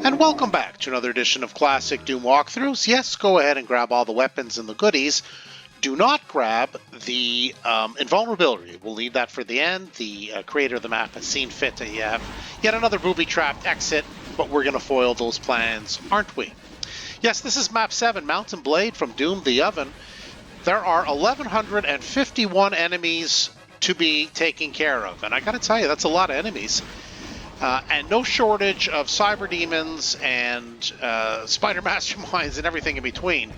And welcome back to another edition of Classic Doom Walkthroughs. Yes, go ahead and grab all the weapons and the goodies. Do not grab the invulnerability. We'll leave that for the end. The creator of the map has seen fit to have yet another booby-trapped exit, but we're going to foil those plans, aren't we? Yes, this is Map 7, Mountain Blade from Doom the Oven. There are 1,151 enemies to be taken care of, and I got to tell you, that's a lot of enemies. And no shortage of cyber demons and spider masterminds and everything in between.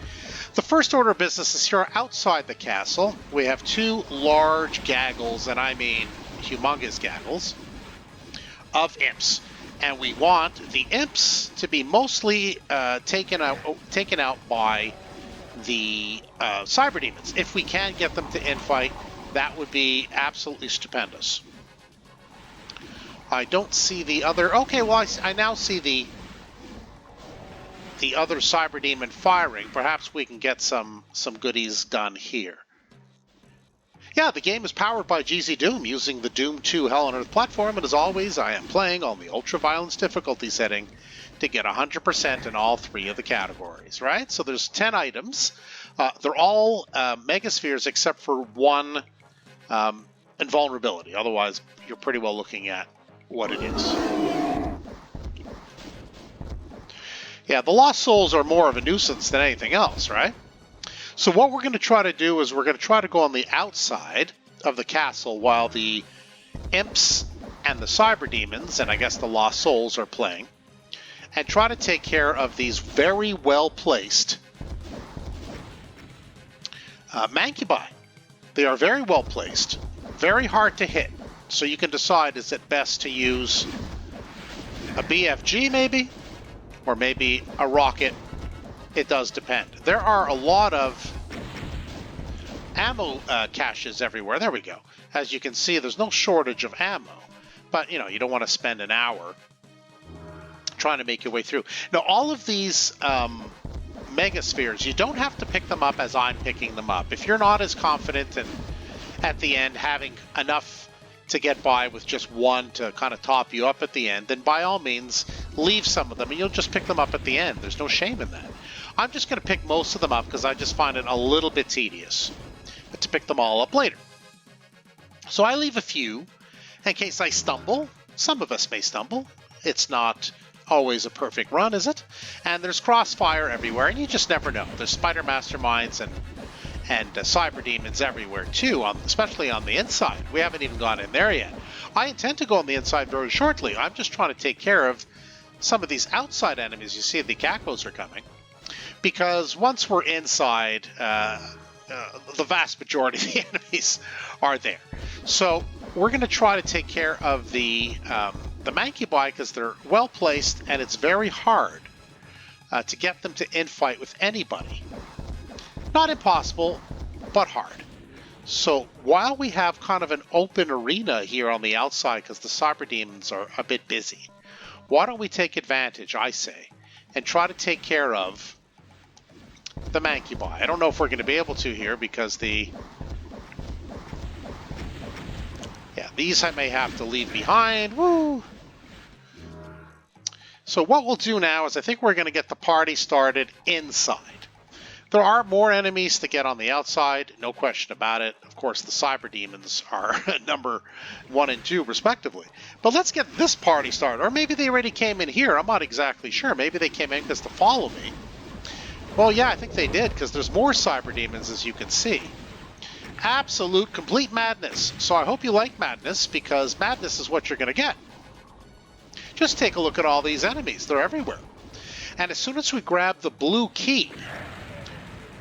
The first order of business is here outside the castle. We have two large gaggles, and I mean humongous gaggles, of imps. And we want the imps to be mostly taken out by the cyber demons. If we can get them to infight, that would be absolutely stupendous. I don't see the other... Okay, well, I now see the other cyber demon firing. Perhaps we can get some goodies done here. Yeah, the game is powered by GZDoom using the Doom 2 Hell on Earth platform, and as always, I am playing on the ultra-violence difficulty setting to get 100% in all three of the categories, right? So there's 10 items. They're all megaspheres except for one invulnerability. Otherwise, you're pretty well looking at what it is. Yeah, the lost souls are more of a nuisance than anything else, right? So what we're going to try to do is we're going to try to go on the outside of the castle while the imps and the cyber demons, and I guess the lost souls, are playing, and try to take care of these very well-placed mancubi. They are very well-placed, very hard to hit. So you can decide, is it best to use a BFG maybe? Or maybe a rocket? It does depend. There are a lot of ammo caches everywhere. There we go. As you can see, there's no shortage of ammo. But, you know, you don't want to spend an hour trying to make your way through. Now, all of these megaspheres, you don't have to pick them up as I'm picking them up. If you're not as confident and at the end having enough to get by with just one to kind of top you up at the end, then by all means leave some of them and you'll just pick them up at the end. There's no shame in that. I'm just going to pick most of them up because I just find it a little bit tedious to pick them all up later. So I leave a few in case I stumble. Some of us may stumble. It's not always a perfect run, is it? And there's crossfire everywhere, and you just never know. There's spider masterminds and cyber demons everywhere too, especially on the inside. We haven't even gone in there yet. I intend to go on the inside very shortly. I'm just trying to take care of some of these outside enemies. You see the geckos are coming. Because once we're inside, the vast majority of the enemies are there. So we're going to try to take care of the mancubi because they're well placed and it's very hard to get them to infight with anybody. Not impossible, but hard. So while we have kind of an open arena here on the outside because the cyber demons are a bit busy, why don't we take advantage, I say, and try to take care of the mancubi. I don't know if we're going to be able to here because these I may have to leave behind. Woo! So what we'll do now is I think we're going to get the party started inside. There are more enemies to get on the outside, no question about it. Of course, the cyber demons are number 1 and 2, respectively. But let's get this party started. Or maybe they already came in here. I'm not exactly sure. Maybe they came in because to follow me. Well, yeah, I think they did, because there's more cyber demons, as you can see. Absolute, complete madness. So I hope you like madness, because madness is what you're going to get. Just take a look at all these enemies. They're everywhere. And as soon as we grab the blue key...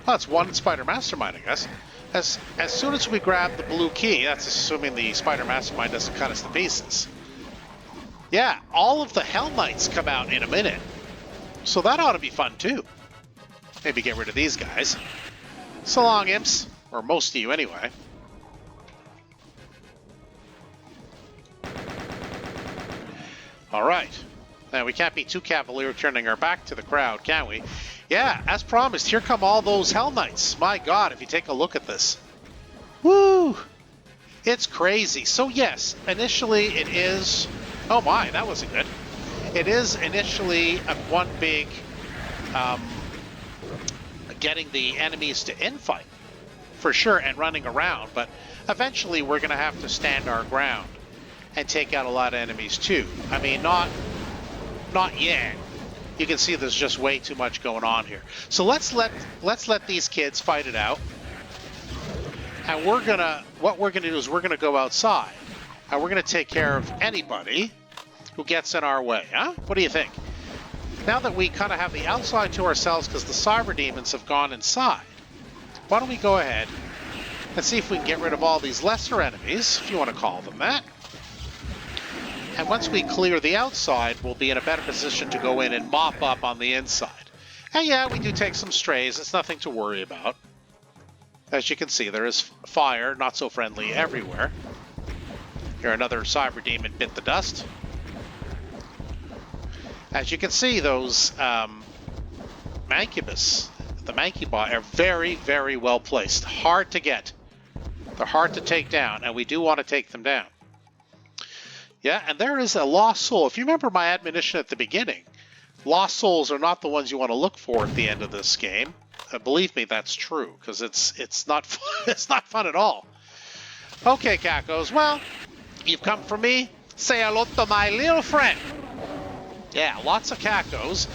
Well, that's one Spider Mastermind, I guess. As soon as we grab the blue key, that's assuming the Spider Mastermind doesn't cut us to pieces. Yeah, all of the Hell Knights come out in a minute. So that ought to be fun, too. Maybe get rid of these guys. So long, imps. Or most of you, anyway. Alright. Now, we can't be too cavalier turning our back to the crowd, can we? Yeah, as promised, here come all those Hell Knights. My God, if you take a look at this. Woo! It's crazy. So yes, initially it is... Oh my, that wasn't good. It is initially one big getting the enemies to infight, for sure, and running around, but eventually we're going to have to stand our ground and take out a lot of enemies too. I mean, not yet. You can see there's just way too much going on here. So let's let these kids fight it out. And what we're gonna do is we're gonna go outside and we're gonna take care of anybody who gets in our way, huh? What do you think? Now that we kind of have the outside to ourselves because the cyber demons have gone inside, why don't we go ahead and see if we can get rid of all these lesser enemies, if you want to call them that. And once we clear the outside, we'll be in a better position to go in and mop up on the inside. And yeah, we do take some strays. It's nothing to worry about. As you can see, there is fire, not so friendly everywhere. Here, another cyber demon bit the dust. As you can see, those Mancubus, the Mancubot, are very, very well placed. Hard to get. They're hard to take down, and we do want to take them down. Yeah, and there is a lost soul. If you remember my admonition at the beginning, lost souls are not the ones you want to look for at the end of this game. Believe me, that's true, because it's not fun. It's not fun at all. Okay, Cacos, well, you've come for me. Say hello to my little friend. Yeah, lots of Cacos.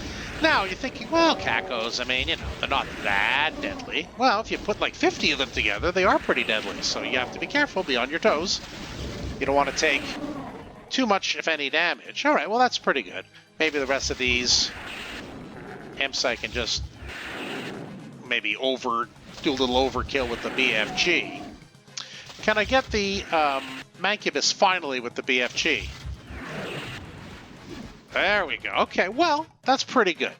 Now, you're thinking, well, Cacos, I mean, you know, they're not that deadly. Well, if you put like 50 of them together, they are pretty deadly, so you have to be careful, be on your toes. You don't want to take too much, if any, damage. All right, well, that's pretty good. Maybe the rest of these imps I can just maybe do a little overkill with the BFG. Can I get the Mancubus finally with the BFG? There we go. Okay, well, that's pretty good.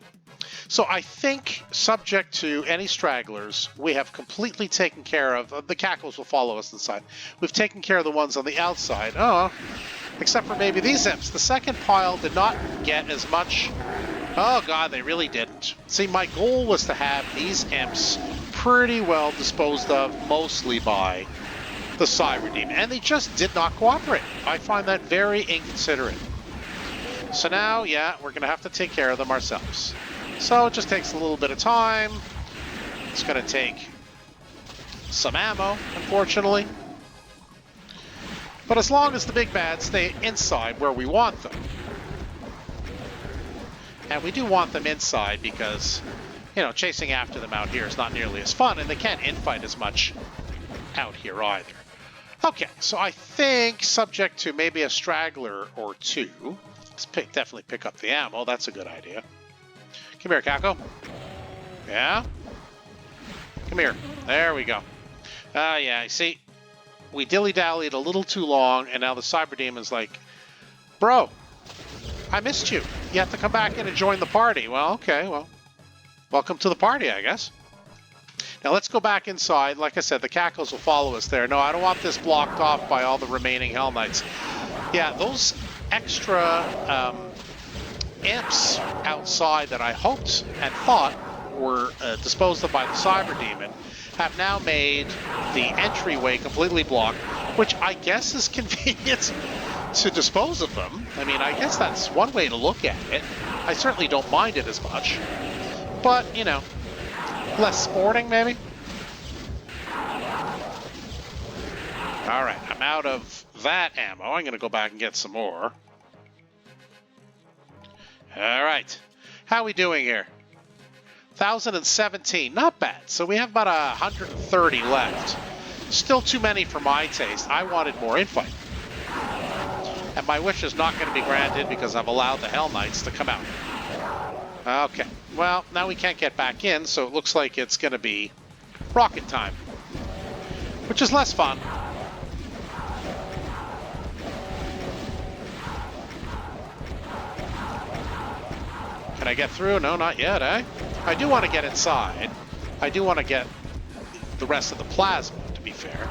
So I think, subject to any stragglers, we have completely taken care of. The Cackles will follow us inside. We've taken care of the ones on the outside. Oh, except for maybe these imps. The second pile did not get as much. Oh, God, they really didn't. See, my goal was to have these imps pretty well disposed of, mostly by the Cyber Demon. And they just did not cooperate. I find that very inconsiderate. So now, yeah, we're going to have to take care of them ourselves. So it just takes a little bit of time. It's going to take some ammo, unfortunately. But as long as the big bads stay inside where we want them. And we do want them inside because, you know, chasing after them out here is not nearly as fun, and they can't infight as much out here either. Okay, so I think, subject to maybe a straggler or two, let's definitely pick up the ammo. That's a good idea. Come here, Caco. Yeah? Come here. There we go. Yeah, see, we dilly-dallied a little too long, and now the Cyber Demon's like, bro, I missed you. You have to come back in and join the party. Well, okay, well, welcome to the party, I guess. Now let's go back inside. Like I said, the Cackles will follow us there. No, I don't want this blocked off by all the remaining Hell Knights. Yeah, those extra imps outside that I hoped and thought were disposed of by the Cyber Demon have now made the entryway completely blocked, which I guess is convenient to dispose of them. I mean, I guess that's one way to look at it. I certainly don't mind it as much. But, you know, less sporting, maybe? Alright, I'm out of that ammo. I'm going to go back and get some more. Alright, how are we doing here? 1,017, not bad. So we have about 130 left. Still too many for my taste. I wanted more infight. And my wish is not going to be granted because I've allowed the Hell Knights to come out. Okay, well, now we can't get back in, so it looks like it's going to be rocket time. Which is less fun. Can I get through? No, not yet, eh? I do want to get inside. I do want to get the rest of the plasma, to be fair.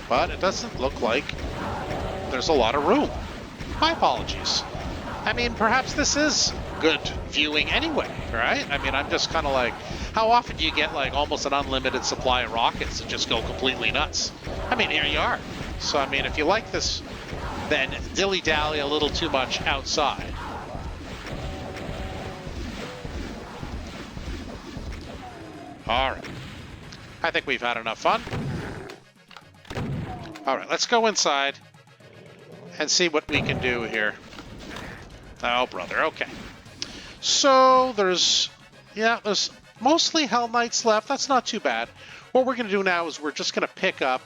But it doesn't look like there's a lot of room. My apologies. I mean, perhaps this is good viewing anyway, right? I mean, I'm just kind of like, how often do you get like almost an unlimited supply of rockets that just go completely nuts? I mean, here you are. So, I mean, if you like this than dilly-dally a little too much outside. All right. I think we've had enough fun. All right, let's go inside and see what we can do here. Oh, brother, okay. So there's mostly Hell Knights left. That's not too bad. What we're going to do now is we're just going to pick up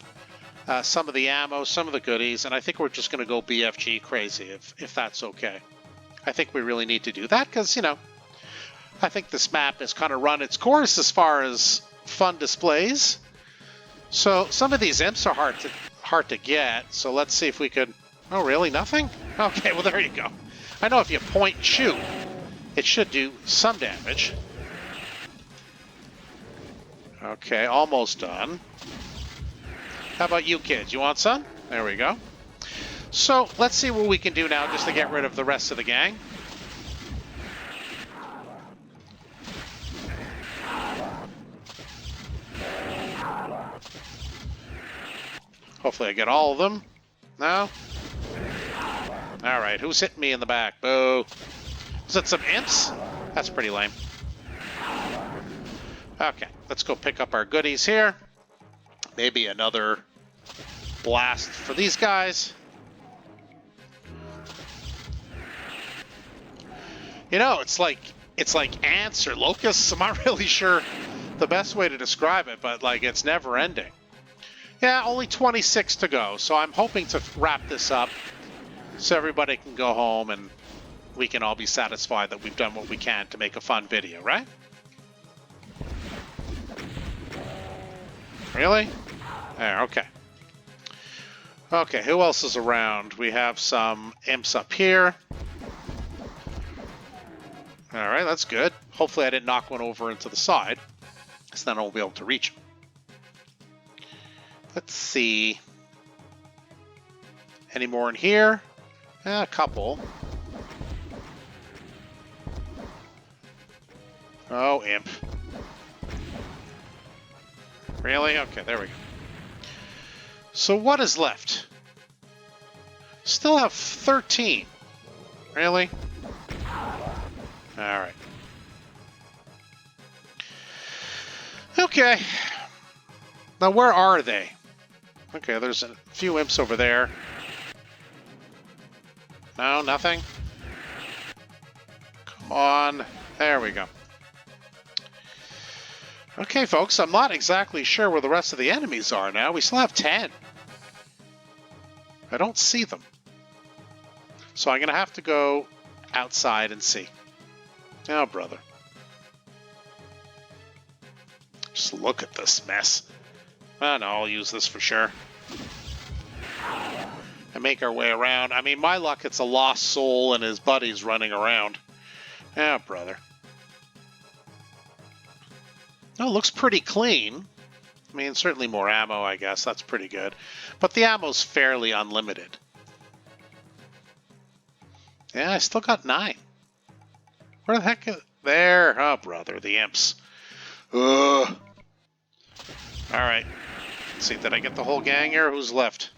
some of the ammo, some of the goodies, and I think we're just going to go BFG crazy, if that's okay. I think we really need to do that because, you know, I think this map has kind of run its course as far as fun displays. So some of these imps are hard to get, so let's see if we could... Oh, really? Nothing? Okay, well, there you go. I know if you point and shoot, it should do some damage. Okay, almost done. How about you kids? You want some? There we go. So let's see what we can do now just to get rid of the rest of the gang. Hopefully I get all of them. No? Alright, who's hitting me in the back? Boo. Was it some imps? That's pretty lame. Okay, let's go pick up our goodies here. Maybe another blast for these guys. You know, it's like ants or locusts. I'm not really sure the best way to describe it, but like it's never ending. Yeah, only 26 to go, so I'm hoping to wrap this up so everybody can go home and we can all be satisfied that we've done what we can to make a fun video, right? Really? There, okay. Okay, who else is around? We have some imps up here. Alright, that's good. Hopefully I didn't knock one over into the side, so then I won't be able to reach him. Let's see. Any more in here? A couple. Oh, imp. Really? Okay, there we go. So what is left? Still have 13. Really? Alright. Okay. Now where are they? Okay, there's a few imps over there. No, nothing? Come on. There we go. Okay, folks, I'm not exactly sure where the rest of the enemies are now. We still have 10. I don't see them. So I'm going to have to go outside and see. Oh, brother. Just look at this mess. Oh, no, I'll use this for sure. And make our way around. I mean, my luck, it's a lost soul and his buddies running around. Oh, brother. Oh, it looks pretty clean. I mean, certainly more ammo, I guess. That's pretty good. But the ammo's fairly unlimited. Yeah, I still got 9. Where the heck is... There. Oh, brother, the imps. Ugh. Alright. Let's see, did I get the whole gang here? Who's left?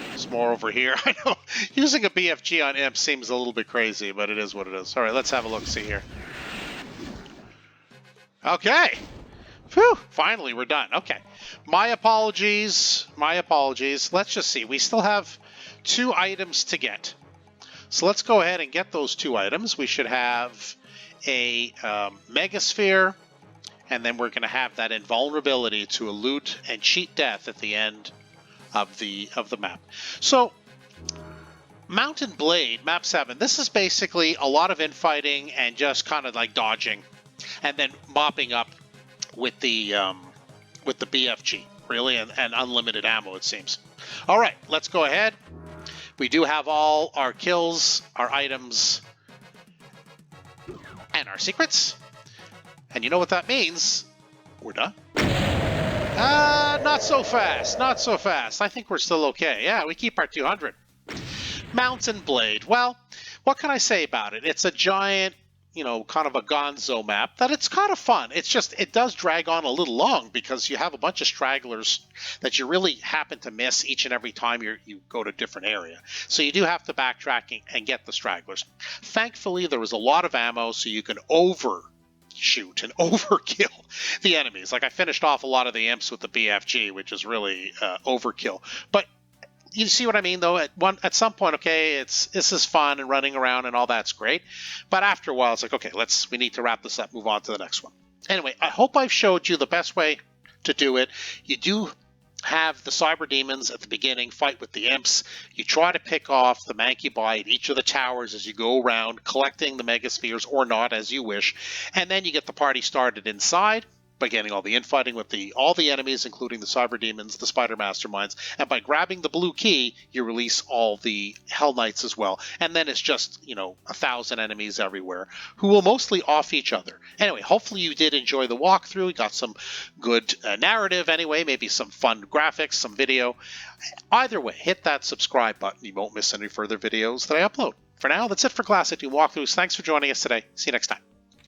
There's more over here. I know, using a BFG on imps seems a little bit crazy, but it is what it is. Alright, let's have a look-see here. Okay. Phew, finally we're done. Okay. My apologies. My apologies. Let's just see. We still have 2 items to get. So let's go ahead and get those 2 items. We should have a Megasphere, and then we're going to have that invulnerability to loot and cheat death at the end of the map. So, Mountain Blade, map 7, this is basically a lot of infighting and just kind of like dodging, and then mopping up with the BFG, really, and unlimited ammo, it seems. All right, let's go ahead. We do have all our kills, our items, and our secrets. And you know what that means? We're done. Not so fast. Not so fast. I think we're still okay. Yeah, we keep our 200. Mountain Blade. Well, what can I say about it? It's a giant kind of a gonzo map that it's kind of fun. It's just, it does drag on a little long because you have a bunch of stragglers that you really happen to miss each and every time you go to a different area. So you do have to backtrack and get the stragglers. Thankfully, there was a lot of ammo, so you can overshoot and overkill the enemies. Like I finished off a lot of the imps with the BFG, which is really overkill. But you see what I mean, though? At some point, okay, this is fun and running around and all that's great. But after a while, it's like, okay, we need to wrap this up, move on to the next one. Anyway, I hope I've showed you the best way to do it. You do have the cyber demons at the beginning, fight with the imps. You try to pick off the mancubi at each of the towers as you go around, collecting the megaspheres or not, as you wish. And then you get the party started inside by getting all the infighting with all the enemies, including the cyber demons, the spider masterminds, and by grabbing the blue key, you release all the Hell Knights as well. And then it's just, 1,000 enemies everywhere who will mostly off each other. Anyway, hopefully you did enjoy the walkthrough. You got some good narrative anyway, maybe some fun graphics, some video. Either way, hit that subscribe button. You won't miss any further videos that I upload. For now, that's it for Classic Doom Walkthroughs. Thanks for joining us today. See you next time.